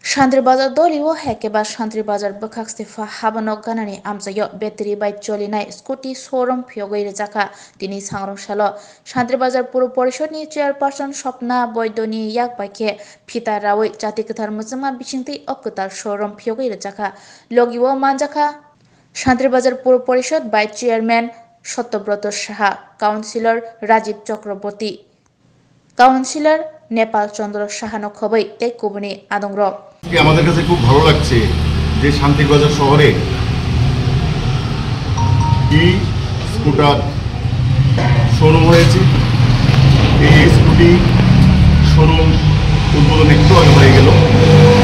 Shantribazar doliwo hekeba Shantribazar bakakstifa habano ganani amsayo battery by cholinai scooty showroom phiyogoi rejaka tini sangrong shalo Shantribazar puro porishod ni chairperson Shopna Boydoni yak baike phita rawi jati kathar mujama bichingti okutar showroom phiyogoi rejaka logiwo manjaka Shantribazar puro porishod by chairman Satyabroto Saha councillor Rajiv Chakraborty councillor Nepal Chandra সাহানো খবই তে কুবনি আদংর আমাদের কাছে খুব ভালো লাগছে যে শান্তিবাজার শহরে স্কুটার শোরুম হয়েছে। এই স্কুটি শোরুম উদ্বোধন একটু আগে হয়ে গেল।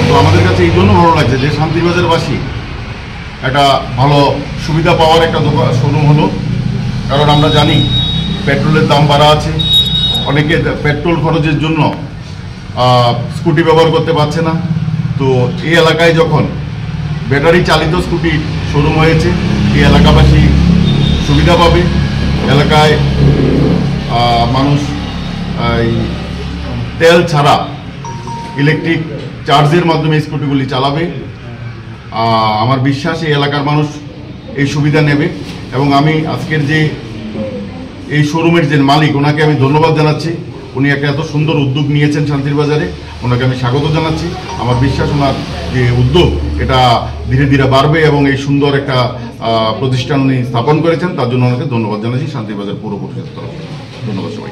তো আমাদের কাছে এই জন্য ভালো লাগছে যে শান্তিবাজারবাসী একটা ভালো সুবিধা পাওয়ার একটা শোরুম হলো। কারণ আমরা জানি পেট্রোলের দাম বাড়া আছে, অনেকে পেট্রোল খরচের জন্য স্কুটি ব্যবহার করতে পারছে না। তো এই এলাকায় যখন ব্যাটারি চালিত স্কুটি শোরুম হয়েছে, এই এলাকাবাসী সুবিধা পাবে। এলাকায় মানুষ তেল ছাড়া ইলেকট্রিক চার্জের মাধ্যমে স্কুটিগুলি চালাবে। আমার বিশ্বাস এই এলাকার মানুষ এই সুবিধা নেবে। এবং আমি আজকের যে এই শোরুমের যে মালিক, ওনাকে আমি ধন্যবাদ জানাচ্ছি। উনি একটা এত সুন্দর উদ্যোগ নিয়েছেন শান্তির বাজারে, ওনাকে আমি স্বাগত জানাচ্ছি। আমার বিশ্বাস ওনার যে উদ্যোগ এটা ধীরে ধীরে বাড়বে এবং এই সুন্দর একটা প্রতিষ্ঠান উনি স্থাপন করেছেন, তার জন্য ওনাকে ধন্যবাদ জানাচ্ছি শান্তির বাজার পৌর পরিষদের তরফ থেকে। ধন্যবাদ সবাই।